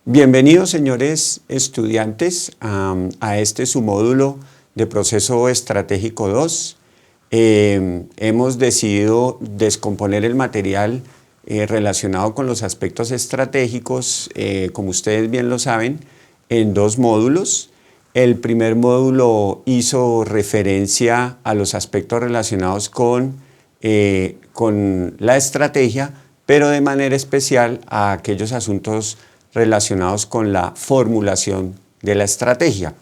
Bienvenidos, señores estudiantes, a este su módulo de Proceso Estratégico 2. Hemos decidido descomponer el material relacionado con los aspectos estratégicos, como ustedes bien lo saben, en dos módulos. El primer módulo hizo referencia a los aspectos relacionados con la estrategia, pero de manera especial a aquellos asuntos relacionados con la formulación de la estrategia.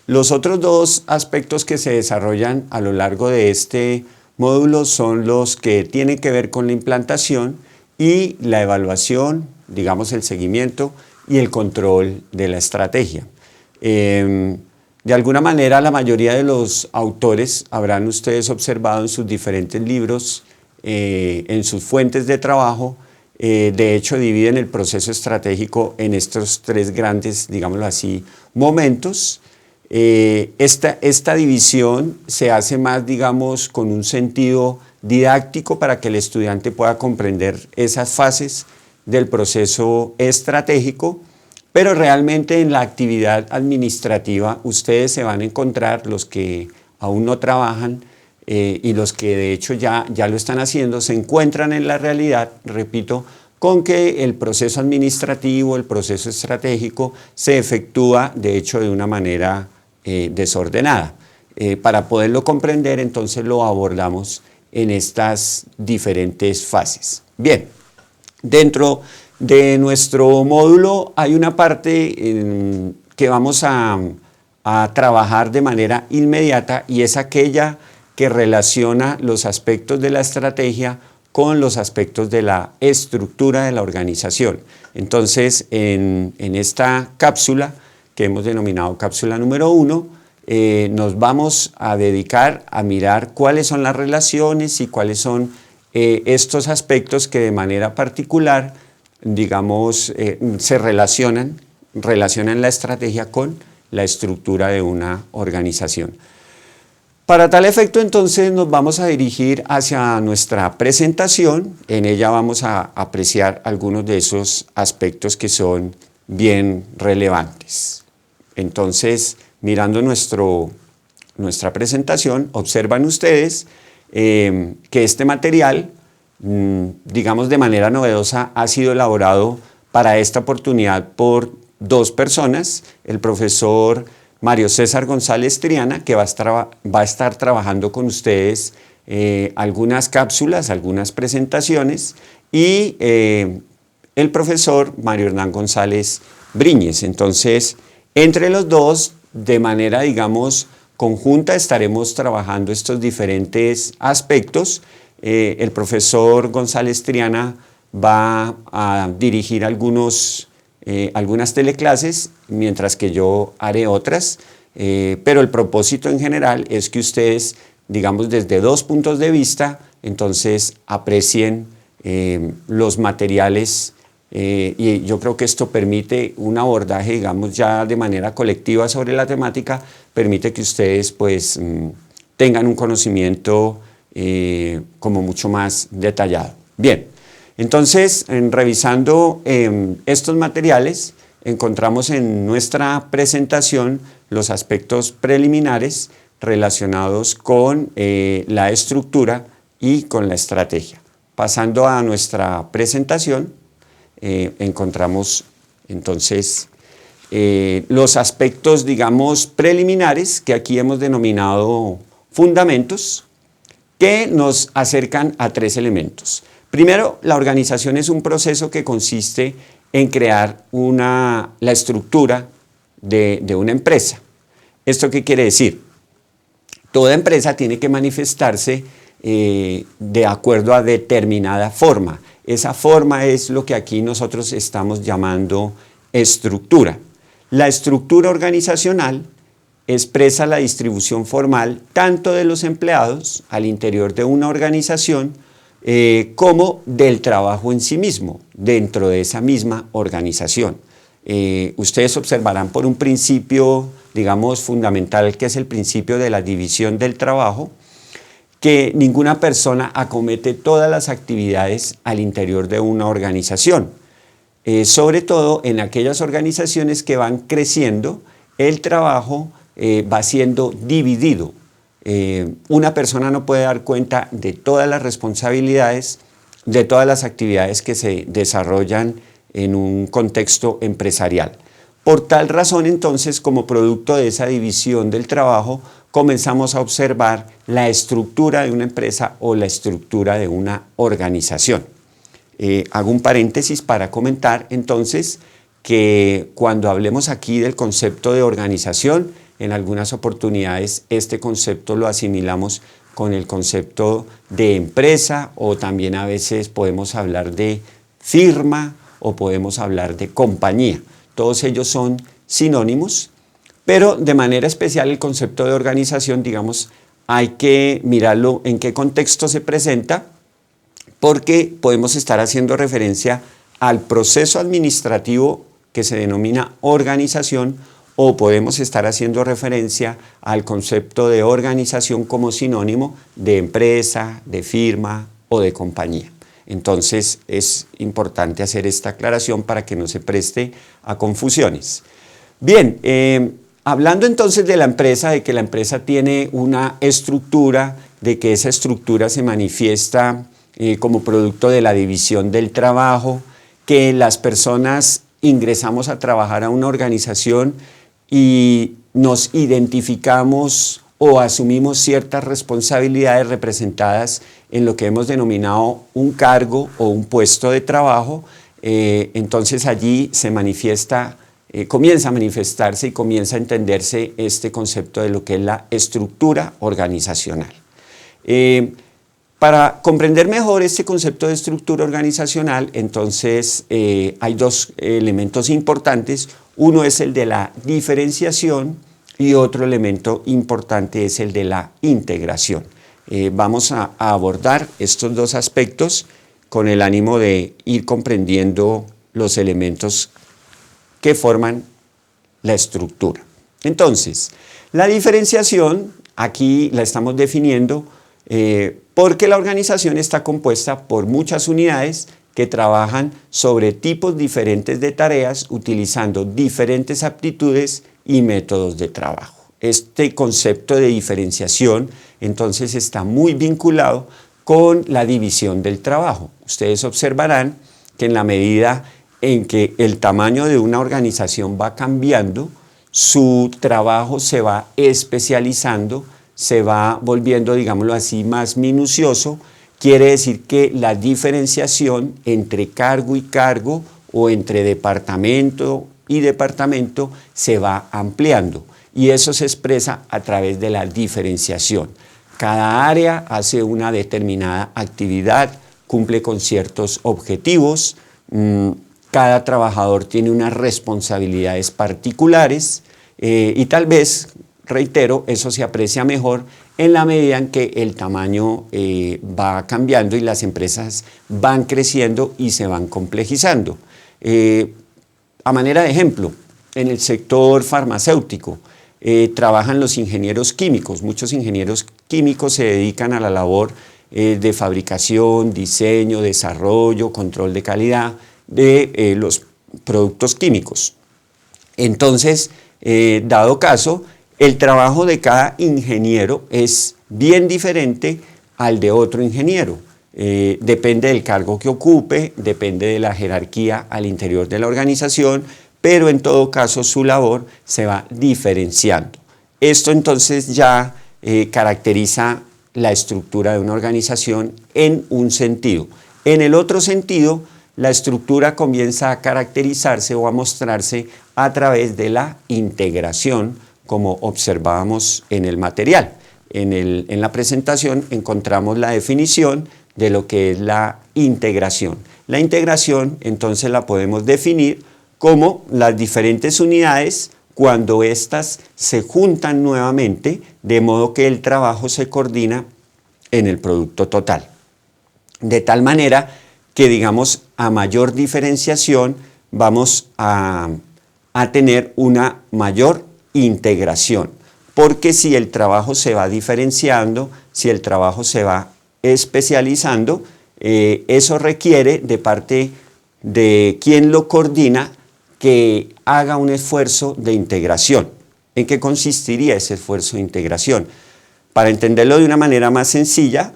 Los otros dos aspectos que se desarrollan a lo largo de este módulo son los que tienen que ver con la implantación y la evaluación, digamos el seguimiento y el control de la estrategia. De alguna manera, la mayoría de los autores habrán ustedes observado en sus diferentes libros, en sus fuentes de trabajo. De hecho, dividen el proceso estratégico en estos tres grandes, digámoslo así, momentos. Esta división se hace más, digamos, con un sentido didáctico para que el estudiante pueda comprender esas fases del proceso estratégico, pero realmente en la actividad administrativa ustedes se van a encontrar, los que aún no trabajan, y los que de hecho ya lo están haciendo, se encuentran en la realidad, repito, con que el proceso administrativo, el proceso estratégico se efectúa de hecho de una manera desordenada. Para poderlo comprender, entonces lo abordamos en estas diferentes fases. Bien, dentro de nuestro módulo hay una parte que vamos a trabajar de manera inmediata, y es aquella que relaciona los aspectos de la estrategia con los aspectos de la estructura de la organización. Entonces, en esta cápsula, que hemos denominado cápsula número 1, nos vamos a dedicar a mirar cuáles son las relaciones y cuáles son estos aspectos que de manera particular, digamos, se relacionan la estrategia con la estructura de una organización. Para tal efecto, entonces, nos vamos a dirigir hacia nuestra presentación. En ella vamos a apreciar algunos de esos aspectos que son bien relevantes. Entonces, mirando nuestra presentación, observan ustedes que este material, digamos de manera novedosa, ha sido elaborado para esta oportunidad por dos personas, el profesor Mario César González Triana, que va a estar trabajando con ustedes algunas cápsulas, algunas presentaciones, y el profesor Mario Hernán González Briñes. Entonces, entre los dos, de manera, digamos, conjunta, estaremos trabajando estos diferentes aspectos. El profesor González Triana va a dirigir algunas teleclases, mientras que yo haré otras, pero el propósito en general es que ustedes, digamos, desde dos puntos de vista, entonces aprecien los materiales, y yo creo que esto permite un abordaje, digamos, ya de manera colectiva sobre la temática, permite que ustedes pues tengan un conocimiento como mucho más detallado. Bien. Entonces, revisando estos materiales, encontramos en nuestra presentación los aspectos preliminares relacionados con la estructura y con la estrategia. Pasando a nuestra presentación, encontramos entonces los aspectos, digamos, preliminares, que aquí hemos denominado fundamentos, que nos acercan a tres elementos. Primero, la organización es un proceso que consiste en crear la estructura de una empresa. ¿Esto qué quiere decir? Toda empresa tiene que manifestarse de acuerdo a determinada forma. Esa forma es lo que aquí nosotros estamos llamando estructura. La estructura organizacional expresa la distribución formal tanto de los empleados al interior de una organización, como del trabajo en sí mismo, dentro de esa misma organización. Ustedes observarán por un principio, digamos, fundamental, que es el principio de la división del trabajo, que ninguna persona acomete todas las actividades al interior de una organización. sobre todo en aquellas organizaciones que van creciendo, el trabajo va siendo dividido. Una persona no puede dar cuenta de todas las responsabilidades, de todas las actividades que se desarrollan en un contexto empresarial. Por tal razón, entonces, como producto de esa división del trabajo, comenzamos a observar la estructura de una empresa o la estructura de una organización. Hago un paréntesis para comentar, entonces, que cuando hablemos aquí del concepto de organización, en algunas oportunidades este concepto lo asimilamos con el concepto de empresa, o también a veces podemos hablar de firma o podemos hablar de compañía. Todos ellos son sinónimos, pero de manera especial el concepto de organización, digamos, hay que mirarlo en qué contexto se presenta, porque podemos estar haciendo referencia al proceso administrativo que se denomina organización, o podemos estar haciendo referencia al concepto de organización como sinónimo de empresa, de firma o de compañía. Entonces es importante hacer esta aclaración para que no se preste a confusiones. Bien, hablando entonces de la empresa, de que la empresa tiene una estructura, de que esa estructura se manifiesta como producto de la división del trabajo, que las personas ingresamos a trabajar a una organización y nos identificamos o asumimos ciertas responsabilidades representadas en lo que hemos denominado un cargo o un puesto de trabajo, entonces allí se manifiesta, comienza a manifestarse y comienza a entenderse este concepto de lo que es la estructura organizacional. Para comprender mejor este concepto de estructura organizacional, entonces hay dos elementos importantes. Uno es el de la diferenciación y otro elemento importante es el de la integración. Vamos a abordar estos dos aspectos con el ánimo de ir comprendiendo los elementos que forman la estructura. Entonces, la diferenciación, aquí la estamos definiendo porque la organización está compuesta por muchas unidades que trabajan sobre tipos diferentes de tareas utilizando diferentes aptitudes y métodos de trabajo. Este concepto de diferenciación entonces está muy vinculado con la división del trabajo. Ustedes observarán que en la medida en que el tamaño de una organización va cambiando, su trabajo se va especializando, se va volviendo, digámoslo así, más minucioso. Quiere decir que la diferenciación entre cargo y cargo o entre departamento y departamento se va ampliando, y eso se expresa a través de la diferenciación. Cada área hace una determinada actividad, cumple con ciertos objetivos, cada trabajador tiene unas responsabilidades particulares y tal vez, reitero, eso se aprecia mejor en la medida en que el tamaño va cambiando y las empresas van creciendo y se van complejizando. A manera de ejemplo, en el sector farmacéutico trabajan los ingenieros químicos. Muchos ingenieros químicos se dedican a la labor de fabricación, diseño, desarrollo, control de calidad de los productos químicos. Entonces, dado caso, el trabajo de cada ingeniero es bien diferente al de otro ingeniero. Depende del cargo que ocupe, depende de la jerarquía al interior de la organización, pero en todo caso su labor se va diferenciando. Esto entonces ya caracteriza la estructura de una organización en un sentido. En el otro sentido, la estructura comienza a caracterizarse o a mostrarse a través de la integración, como observábamos en el material. En la presentación encontramos la definición de lo que es la integración. La integración entonces la podemos definir como las diferentes unidades cuando éstas se juntan nuevamente, de modo que el trabajo se coordina en el producto total. De tal manera que, digamos, a mayor diferenciación vamos a tener una mayor integración, porque si el trabajo se va diferenciando, si el trabajo se va especializando, eso requiere de parte de quien lo coordina que haga un esfuerzo de integración. ¿En qué consistiría ese esfuerzo de integración? Para entenderlo de una manera más sencilla,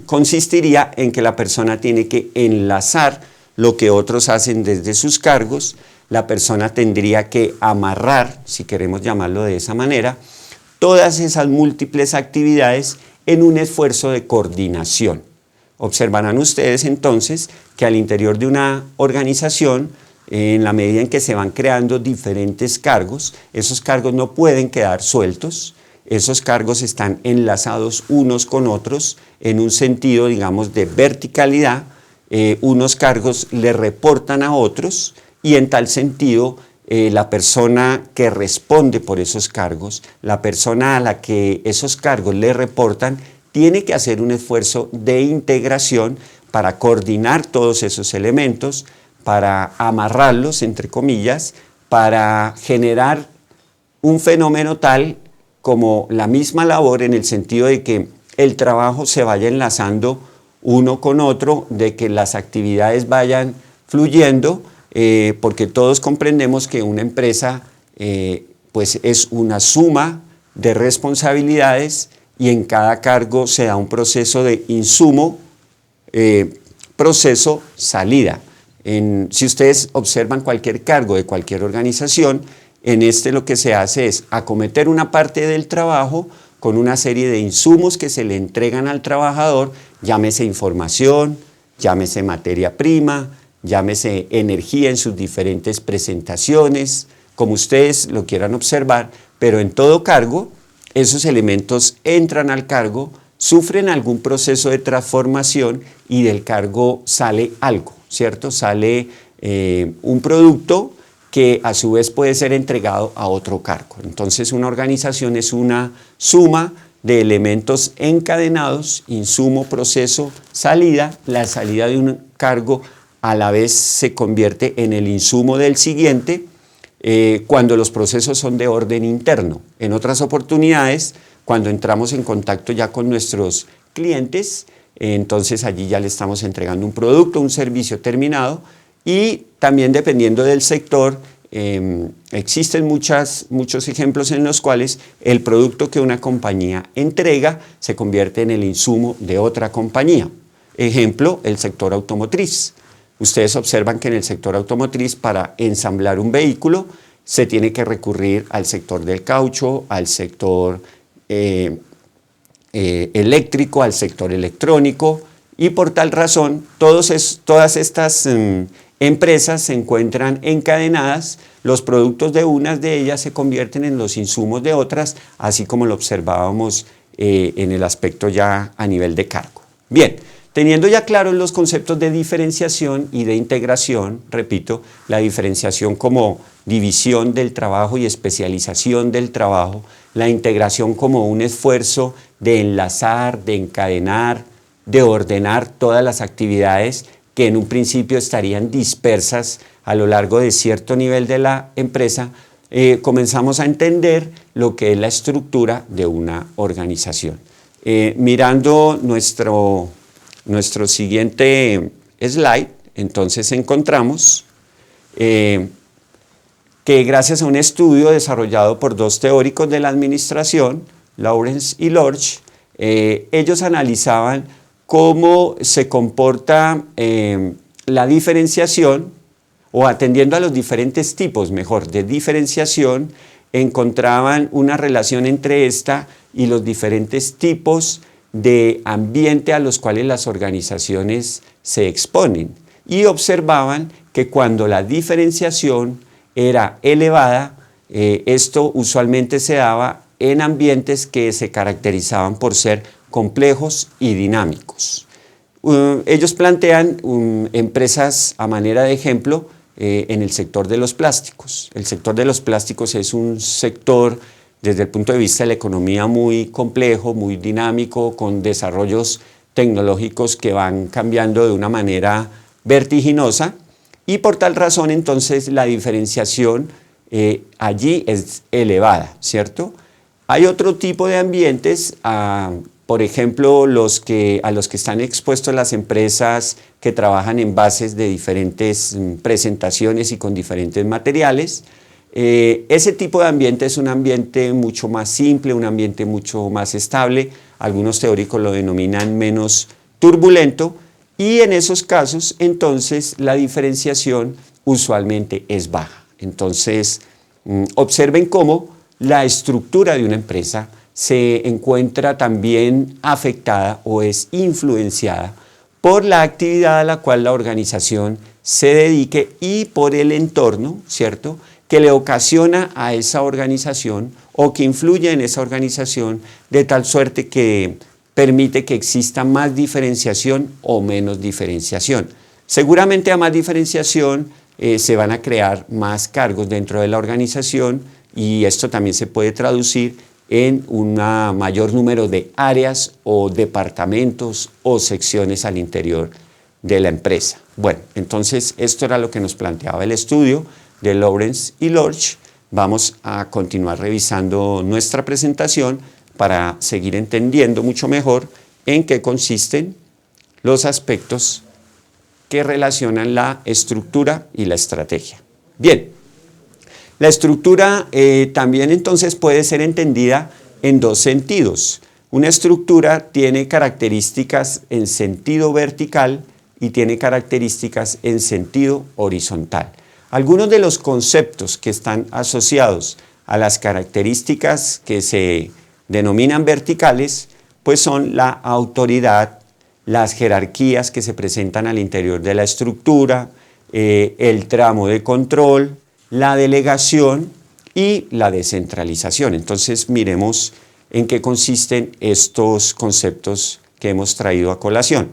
consistiría en que la persona tiene que enlazar lo que otros hacen desde sus cargos. La persona tendría que amarrar, si queremos llamarlo de esa manera, todas esas múltiples actividades en un esfuerzo de coordinación. Observarán ustedes entonces que al interior de una organización, en la medida en que se van creando diferentes cargos, esos cargos no pueden quedar sueltos, esos cargos están enlazados unos con otros en un sentido, digamos, de verticalidad. Unos cargos le reportan a otros y en tal sentido la persona que responde por esos cargos, la persona a la que esos cargos le reportan, tiene que hacer un esfuerzo de integración para coordinar todos esos elementos, para amarrarlos, entre comillas, para generar un fenómeno tal como la misma labor en el sentido de que el trabajo se vaya enlazando uno con otro, de que las actividades vayan fluyendo, porque todos comprendemos que una empresa pues es una suma de responsabilidades y en cada cargo se da un proceso de insumo, proceso, salida. Si ustedes observan cualquier cargo de cualquier organización, en este lo que se hace es acometer una parte del trabajo con una serie de insumos que se le entregan al trabajador, llámese información, llámese materia prima, llámese energía en sus diferentes presentaciones, como ustedes lo quieran observar, pero en todo cargo, esos elementos entran al cargo, sufren algún proceso de transformación y del cargo sale algo, ¿cierto? Sale un producto que a su vez puede ser entregado a otro cargo. Entonces una organización es una suma de elementos encadenados, insumo, proceso, salida. La salida de un cargo a la vez se convierte en el insumo del siguiente cuando los procesos son de orden interno. En otras oportunidades, cuando entramos en contacto ya con nuestros clientes, entonces allí ya le estamos entregando un producto, un servicio terminado. Y también dependiendo del sector, existen muchos ejemplos en los cuales el producto que una compañía entrega se convierte en el insumo de otra compañía. Ejemplo, el sector automotriz. Ustedes observan que en el sector automotriz, para ensamblar un vehículo, se tiene que recurrir al sector del caucho, al sector eléctrico, al sector electrónico, y por tal razón todas estas empresas se encuentran encadenadas, los productos de unas de ellas se convierten en los insumos de otras, así como lo observábamos en el aspecto ya a nivel de cargo. Bien, teniendo ya claros los conceptos de diferenciación y de integración, repito, la diferenciación como división del trabajo y especialización del trabajo, la integración como un esfuerzo de enlazar, de encadenar, de ordenar todas las actividades que en un principio estarían dispersas a lo largo de cierto nivel de la empresa, comenzamos a entender lo que es la estructura de una organización. Mirando nuestro siguiente slide, entonces encontramos que gracias a un estudio desarrollado por dos teóricos de la administración, Lawrence y Lorch, ellos analizaban cómo se comporta la diferenciación, o atendiendo a los diferentes tipos, mejor, de diferenciación, encontraban una relación entre esta y los diferentes tipos de ambiente a los cuales las organizaciones se exponen. Y observaban que cuando la diferenciación era elevada, esto usualmente se daba en ambientes que se caracterizaban por ser complejos y dinámicos. Ellos plantean empresas a manera de ejemplo en el sector de los plásticos. El sector de los plásticos es un sector desde el punto de vista de la economía muy complejo, muy dinámico, con desarrollos tecnológicos que van cambiando de una manera vertiginosa y por tal razón entonces la diferenciación allí es elevada, ¿cierto? Hay otro tipo de ambientes por ejemplo, a los que están expuestos las empresas que trabajan en bases de diferentes presentaciones y con diferentes materiales. Ese tipo de ambiente es un ambiente mucho más simple, un ambiente mucho más estable. Algunos teóricos lo denominan menos turbulento, y en esos casos, entonces, la diferenciación usualmente es baja. Entonces, observen cómo la estructura de una empresa se encuentra también afectada o es influenciada por la actividad a la cual la organización se dedique y por el entorno, ¿cierto?, que le ocasiona a esa organización o que influye en esa organización de tal suerte que permite que exista más diferenciación o menos diferenciación. Seguramente a más diferenciación se van a crear más cargos dentro de la organización, y esto también se puede traducir en un mayor número de áreas o departamentos o secciones al interior de la empresa. Bueno, entonces esto era lo que nos planteaba el estudio de Lawrence y Lorch. Vamos a continuar revisando nuestra presentación para seguir entendiendo mucho mejor en qué consisten los aspectos que relacionan la estructura y la estrategia. Bien, la estructura también entonces puede ser entendida en dos sentidos. Una estructura tiene características en sentido vertical y tiene características en sentido horizontal. Algunos de los conceptos que están asociados a las características que se denominan verticales, pues son la autoridad, las jerarquías que se presentan al interior de la estructura, el tramo de control, la delegación y la descentralización. Entonces miremos en qué consisten estos conceptos que hemos traído a colación.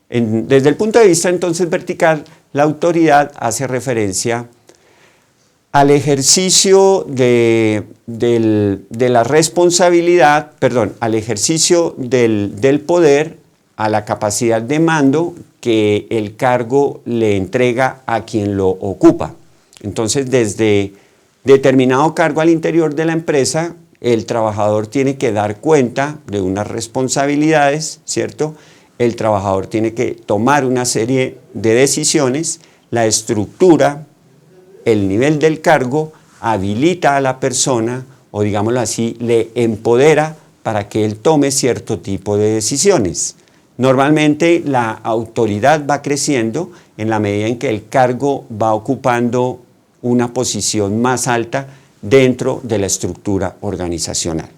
Desde el punto de vista entonces vertical, la autoridad hace referencia al ejercicio de la responsabilidad, al ejercicio del poder, a la capacidad de mando que el cargo le entrega a quien lo ocupa. Entonces, desde determinado cargo al interior de la empresa, el trabajador tiene que dar cuenta de unas responsabilidades, ¿cierto? El trabajador tiene que tomar una serie de decisiones, la estructura, el nivel del cargo habilita a la persona, o digámoslo así, le empodera para que él tome cierto tipo de decisiones. Normalmente la autoridad va creciendo en la medida en que el cargo va ocupando una posición más alta dentro de la estructura organizacional.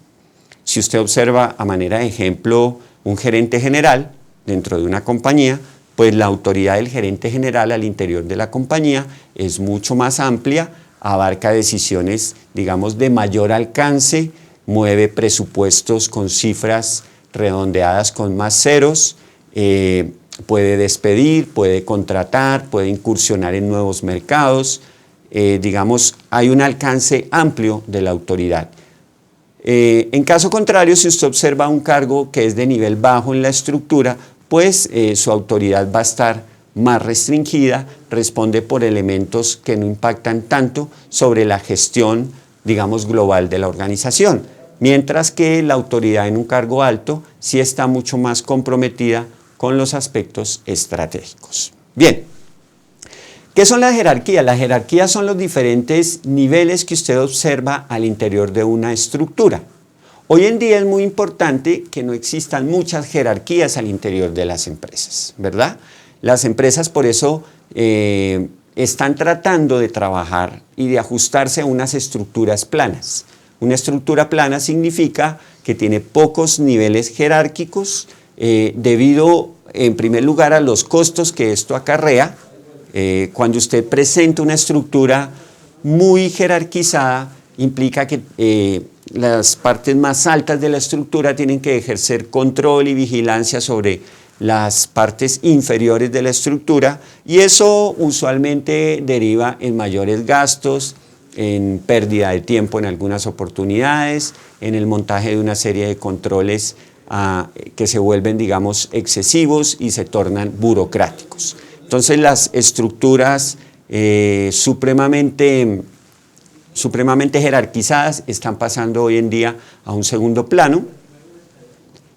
Si usted observa a manera de ejemplo un gerente general dentro de una compañía, pues la autoridad del gerente general al interior de la compañía es mucho más amplia, abarca decisiones, digamos, de mayor alcance, mueve presupuestos con cifras redondeadas con más ceros, puede despedir, puede contratar, puede incursionar en nuevos mercados, digamos, hay un alcance amplio de la autoridad. En caso contrario, si usted observa un cargo que es de nivel bajo en la estructura, pues su autoridad va a estar más restringida, responde por elementos que no impactan tanto sobre la gestión, digamos, global de la organización, mientras que la autoridad en un cargo alto sí está mucho más comprometida con los aspectos estratégicos. Bien, ¿qué son las jerarquías? Las jerarquías son los diferentes niveles que usted observa al interior de una estructura. Hoy en día es muy importante que no existan muchas jerarquías al interior de las empresas, ¿verdad? Las empresas por eso están tratando de trabajar y de ajustarse a unas estructuras planas. Una estructura plana significa que tiene pocos niveles jerárquicos debido, en primer lugar, a los costos que esto acarrea. Cuando usted presenta una estructura muy jerarquizada, implica que las partes más altas de la estructura tienen que ejercer control y vigilancia sobre las partes inferiores de la estructura, y eso usualmente deriva en mayores gastos, en pérdida de tiempo en algunas oportunidades, en el montaje de una serie de controles que se vuelven, digamos, excesivos y se tornan burocráticos. Entonces las estructuras supremamente jerarquizadas están pasando hoy en día a un segundo plano.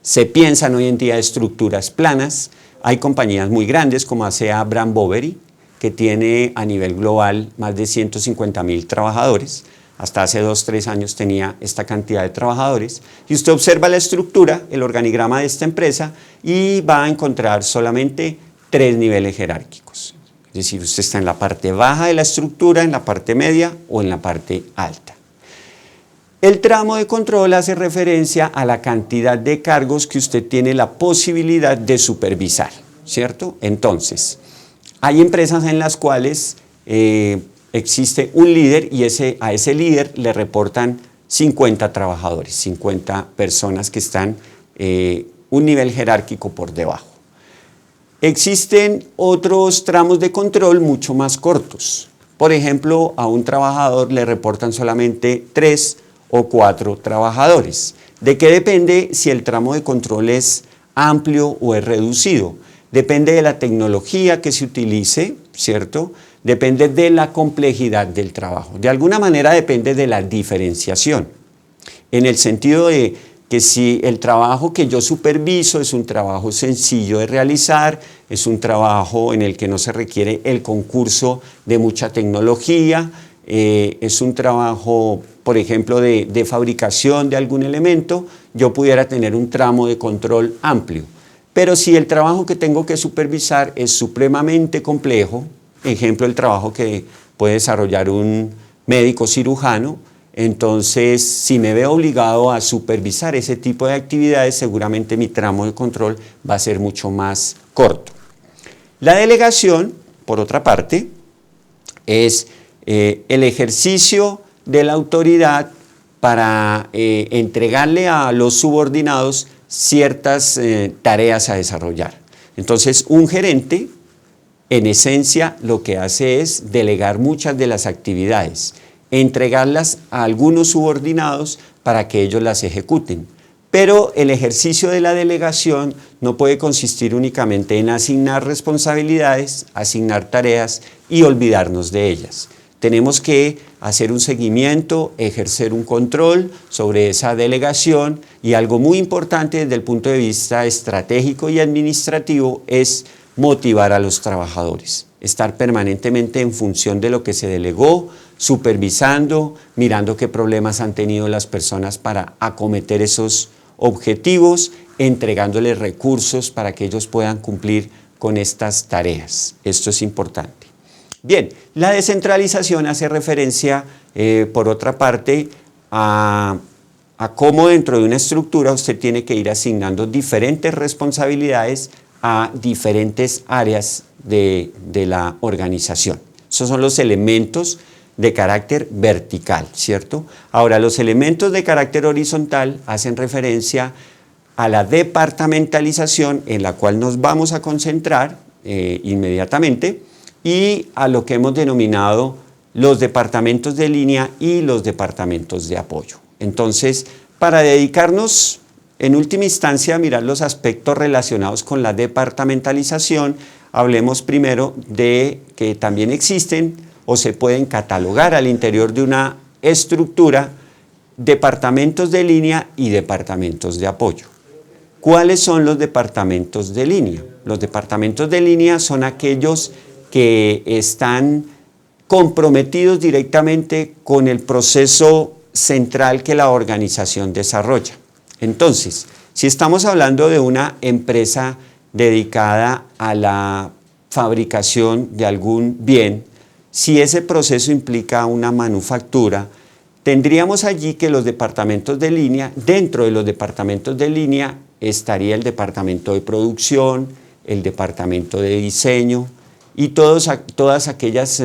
Se piensan hoy en día estructuras planas. Hay compañías muy grandes como ASEA Brand Boveri, que tiene a nivel global más de 150.000 trabajadores. Hasta hace 2-3 años tenía esta cantidad de trabajadores. Y usted observa la estructura, el organigrama de esta empresa, y va a encontrar solamente 3 niveles jerárquicos. Es decir, usted está en la parte baja de la estructura, en la parte media o en la parte alta. El tramo de control hace referencia a la cantidad de cargos que usted tiene la posibilidad de supervisar, ¿cierto? Entonces, hay empresas en las cuales existe un líder y a ese líder le reportan 50 trabajadores, 50 personas que están un nivel jerárquico por debajo. Existen otros tramos de control mucho más cortos. Por ejemplo, a un trabajador le reportan solamente 3 o 4 trabajadores. ¿De qué depende si el tramo de control es amplio o es reducido? Depende de la tecnología que se utilice, ¿cierto? Depende de la complejidad del trabajo. De alguna manera depende de la diferenciación, en el sentido de que si el trabajo que yo superviso es un trabajo sencillo de realizar, es un trabajo en el que no se requiere el concurso de mucha tecnología, es un trabajo, por ejemplo, de fabricación de algún elemento, yo pudiera tener un tramo de control amplio. Pero si el trabajo que tengo que supervisar es supremamente complejo, ejemplo, el trabajo que puede desarrollar un médico cirujano, entonces si me veo obligado a supervisar ese tipo de actividades, seguramente mi tramo de control va a ser mucho más corto. La delegación, por otra parte, es el ejercicio de la autoridad para entregarle a los subordinados ciertas tareas a desarrollar. Entonces, un gerente, en esencia, lo que hace es delegar muchas de las actividades, entregarlas a algunos subordinados para que ellos las ejecuten. Pero el ejercicio de la delegación no puede consistir únicamente en asignar responsabilidades, asignar tareas y olvidarnos de ellas. Tenemos que hacer un seguimiento, ejercer un control sobre esa delegación y algo muy importante desde el punto de vista estratégico y administrativo es motivar a los trabajadores, estar permanentemente en función de lo que se delegó, supervisando, mirando qué problemas han tenido las personas para acometer esos objetivos, entregándoles recursos para que ellos puedan cumplir con estas tareas. Esto es importante. Bien, la descentralización hace referencia, por otra parte, a cómo dentro de una estructura usted tiene que ir asignando diferentes responsabilidades a diferentes áreas de la organización. Esos son los elementos de carácter vertical, ¿cierto? Ahora, los elementos de carácter horizontal hacen referencia a la departamentalización en la cual nos vamos a concentrar inmediatamente y a lo que hemos denominado los departamentos de línea y los departamentos de apoyo. Entonces, para dedicarnos en última instancia a mirar los aspectos relacionados con la departamentalización, hablemos primero de que también existen o se pueden catalogar al interior de una estructura departamentos de línea y departamentos de apoyo. ¿Cuáles son los departamentos de línea? Los departamentos de línea son aquellos que están comprometidos directamente con el proceso central que la organización desarrolla. Entonces, si estamos hablando de una empresa dedicada a la fabricación de algún bien, si ese proceso implica una manufactura, tendríamos allí que los departamentos de línea, dentro de los departamentos de línea estaría el departamento de producción, el departamento de diseño y todas aquellas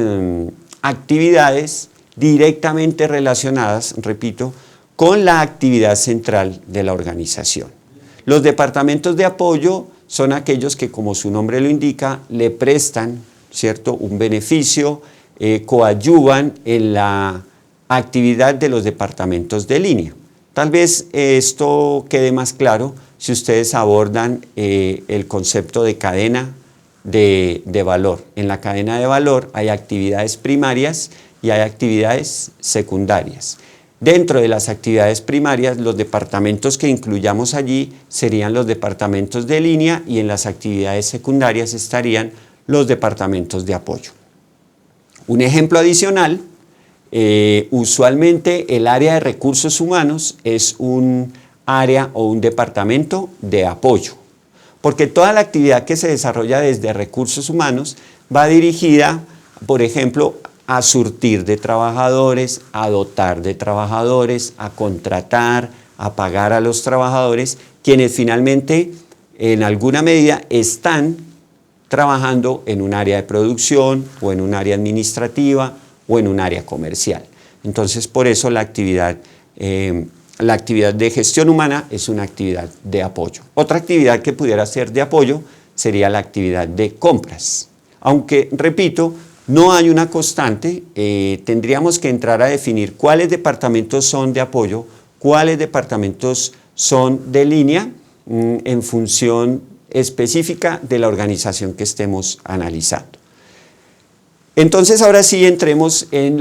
actividades directamente relacionadas, repito, con la actividad central de la organización. Los departamentos de apoyo son aquellos que, como su nombre lo indica, le prestan, ¿cierto?, un beneficio, coadyuvan en la actividad de los departamentos de línea. Tal vez esto quede más claro si ustedes abordan el concepto de cadena de valor. En la cadena de valor hay actividades primarias y hay actividades secundarias. Dentro de las actividades primarias, los departamentos que incluyamos allí serían los departamentos de línea y en las actividades secundarias estarían los departamentos de apoyo. Un ejemplo adicional, usualmente el área de recursos humanos es un área o un departamento de apoyo, porque toda la actividad que se desarrolla desde recursos humanos va dirigida, por ejemplo, a surtir de trabajadores, a dotar de trabajadores, a contratar, a pagar a los trabajadores, quienes finalmente en alguna medida están trabajando en un área de producción o en un área administrativa o en un área comercial. Entonces, por eso la actividad de gestión humana es una actividad de apoyo. Otra actividad que pudiera ser de apoyo sería la actividad de compras. Aunque, repito, no hay una constante, tendríamos que entrar a definir cuáles departamentos son de apoyo, cuáles departamentos son de línea en función específica de la organización que estemos analizando. Entonces, ahora sí entremos en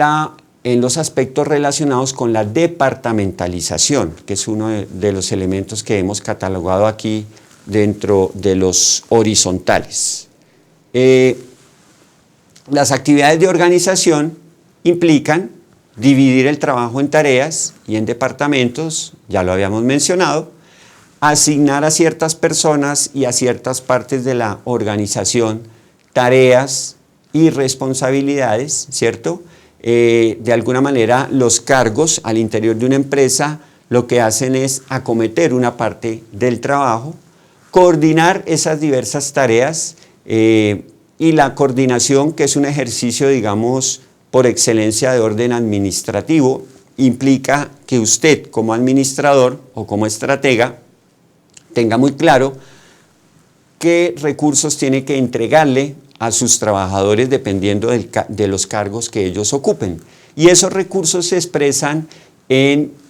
los aspectos relacionados con la departamentalización, que es uno de los elementos que hemos catalogado aquí dentro de los horizontales. Las actividades de organización implican dividir el trabajo en tareas y en departamentos, ya lo habíamos mencionado, asignar a ciertas personas y a ciertas partes de la organización tareas y responsabilidades, ¿cierto? De alguna manera los cargos al interior de una empresa lo que hacen es acometer una parte del trabajo, coordinar esas diversas tareas y la coordinación, que es un ejercicio, digamos, por excelencia de orden administrativo, implica que usted como administrador o como estratega tenga muy claro qué recursos tiene que entregarle a sus trabajadores dependiendo de los cargos que ellos ocupen. Y esos recursos se expresan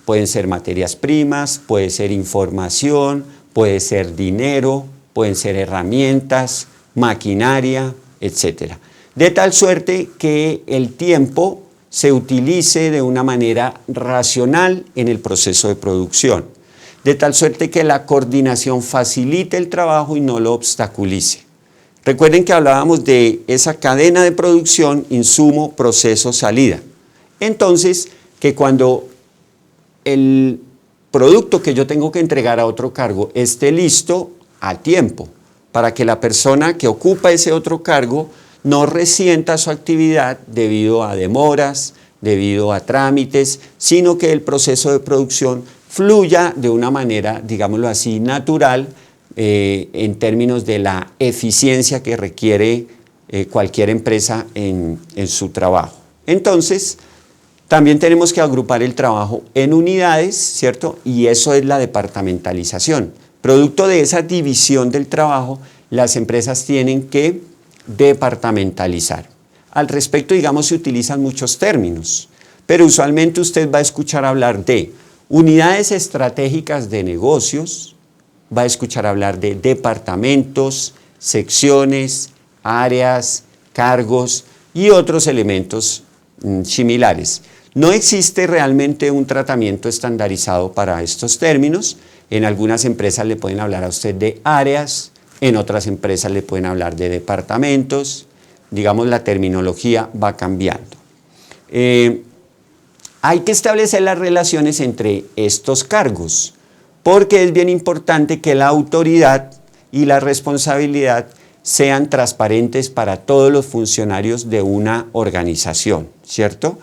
pueden ser materias primas, puede ser información, puede ser dinero, pueden ser herramientas, maquinaria, etc. De tal suerte que el tiempo se utilice de una manera racional en el proceso de producción. De tal suerte que la coordinación facilite el trabajo y no lo obstaculice. Recuerden que hablábamos de esa cadena de producción, insumo, proceso, salida. Entonces, que cuando el producto que yo tengo que entregar a otro cargo esté listo a tiempo, para que la persona que ocupa ese otro cargo no resienta su actividad debido a demoras, debido a trámites, sino que el proceso de producción fluya de una manera, digámoslo así, natural, en términos de la eficiencia que requiere cualquier empresa en su trabajo. Entonces, también tenemos que agrupar el trabajo en unidades, ¿cierto? Y eso es la departamentalización. Producto de esa división del trabajo, las empresas tienen que departamentalizar. Al respecto, digamos, se utilizan muchos términos, pero usualmente usted va a escuchar hablar de unidades estratégicas de negocios, va a escuchar hablar de departamentos, secciones, áreas, cargos y otros elementos similares. No existe realmente un tratamiento estandarizado para estos términos. En algunas empresas le pueden hablar a usted de áreas, en otras empresas le pueden hablar de departamentos. Digamos, la terminología va cambiando. Hay que establecer las relaciones entre estos cargos, porque es bien importante que la autoridad y la responsabilidad sean transparentes para todos los funcionarios de una organización, ¿cierto?